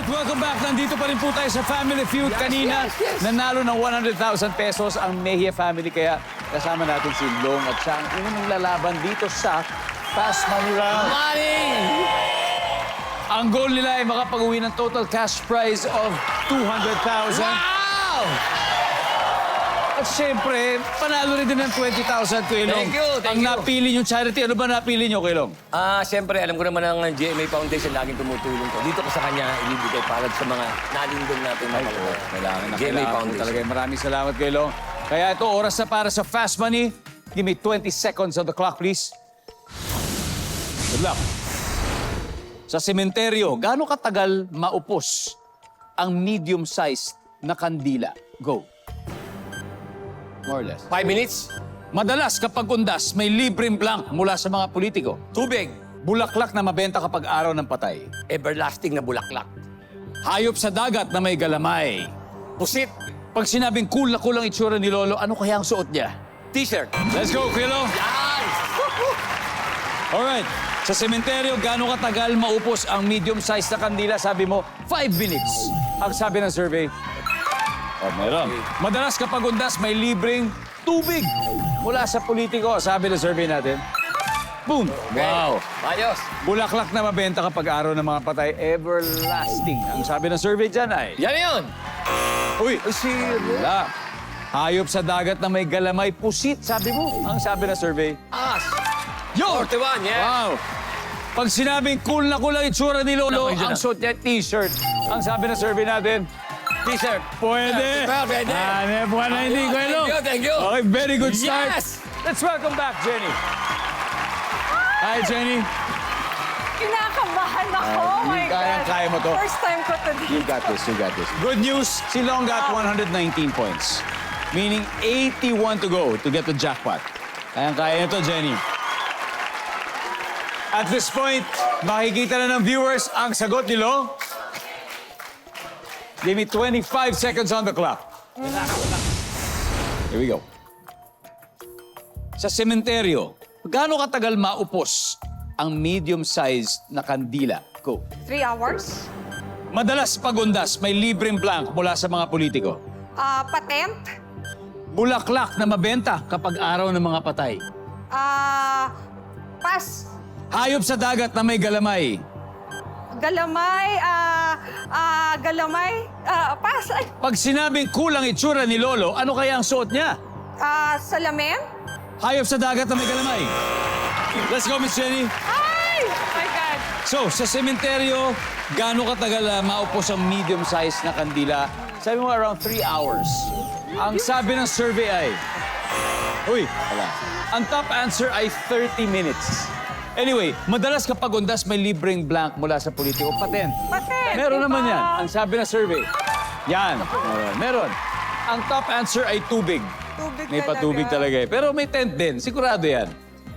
Alright, welcome back. Nandito pa rin po tayo sa Family Feud. Kanina, nanalo ng 100,000 pesos ang Mejia family. Kaya kasama natin si Long at siya ang unang lalaban dito sa Fast Money Round. Money! Ang goal nila ay makapag-uwi ng total cash prize of 200,000. Wow! At syempre, panalo rin din ng 20,000 kay Long. Thank you, thank Ang you. napili niyong charity, ano ba napili niyo kay Long? Siyempre, alam ko naman ang GMA Foundation laging tumutulong ko. Dito ko sa kanya ibibigay para sa mga nalindong natin mga Kailangan na GMA kailangan ko Foundation. talaga. Maraming salamat kay Long. Kaya ito, oras na para sa Fast Money. Give me 20 seconds on the clock, please. Good luck. Sa sementeryo, gaano katagal maupos ang medium-sized na kandila? Go. More or less. 5 minutes. Madalas kapag undas, may libreng blank mula sa mga politiko. Tubig. Bulaklak na mabenta kapag araw ng patay. Everlasting na bulaklak. Hayop sa dagat na may galamay. Pusit. Pag sinabing cool na cool ang itsura ni Lolo, ano kaya ang suot niya? T-shirt. Let's go, Kilo! Yan! Alright. Sa sementeryo, gaano katagal maupos ang medium-sized na kandila? Sabi mo, 5 minutes. Ang sabi ng survey, meron. Madalas kapag undas, may libreng tubig mula sa politiko. Sabi ng survey natin, boom! Wow! Ayos. Bulaklak na mabenta kapag araw ng mga patay, everlasting. Ang sabi ng survey dyan ay, Yan yun. uy, wala. Hayop sa dagat na may galamay, pusit, sabi mo. Ang sabi ng survey, As. yo! 41, yeah. Wow! Pag sinabing cool na cool ang itsura ni Lolo, Naku, yun ang na. suot niya t-shirt. Ang sabi ng survey natin, T-shirt. pwede. Pwede. Buwan na hindi ko, Thank you, thank you. Okay, very good start. Yes! Let's welcome back, Jenny. Hi, Jenny. Kinakabahan ako. Oh my God. Kaya mo to. First time ko to dito. You got this, you got this. Good news, si Long got 119 points. Meaning 81 to go to get the jackpot. Kaya nito, Jenny. At this point, makikita na ng viewers ang sagot ni Long. Give me 25 seconds on the clock. Here we go. Sa sementeryo, gaano katagal maupos ang medium-sized na kandila? Go. 3 hours. Madalas pagundas, may libreng blank mula sa mga politiko. Patent. Bulaklak na mabenta kapag araw ng mga patay. Pass. Hayop sa dagat na may galamay. Galamay. Galamay. Pass. Ay, Pag sinabing kulang itsura ni Lolo, ano kaya ang suot niya? salamin. Hayop sa dagat na may galamay. Let's go, Miss Jenny. Ay! Oh my God. So, sa sementeryo, gaano katagal maupos ang medium-sized na kandila? Sabi mo, around 3 hours. Ang sabi ng survey ay... Uy, wala. Ang top answer ay 30 minutes. Anyway, madalas kapag undas, may libreng blank mula sa politiko. Patent. Patent. Meron diba? naman yan. Ang sabi ng survey. Yan. Meron. Ang top answer ay tubig. Tubig May patubig talaga eh. Pero may tent din. Sigurado yan.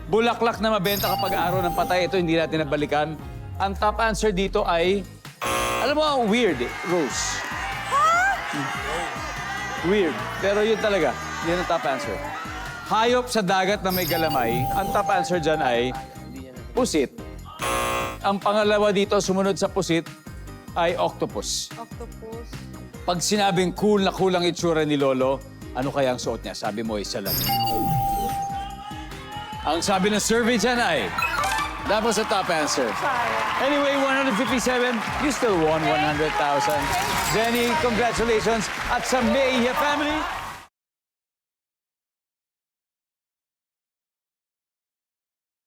Bulaklak na mabenta kapag araw ng patay. Ito hindi natin nabalikan. Ang top answer dito ay... Alam mo, ang weird eh. Rose. Weird. Pero yun talaga. Yun ang top answer. Hayop sa dagat na may galamay. Ang top answer dyan ay... Pusit. Ang pangalawa dito, sumunod sa pusit, ay octopus. Octopus. Pag sinabing cool na cool ang itsura ni Lolo, ano kaya ang suot niya? Sabi mo ay salamin. Ang sabi ng survey dyan ay, that was the top answer. Sayang. Anyway, 157, you still won 100,000. Jenny, congratulations. At sa Mejia family,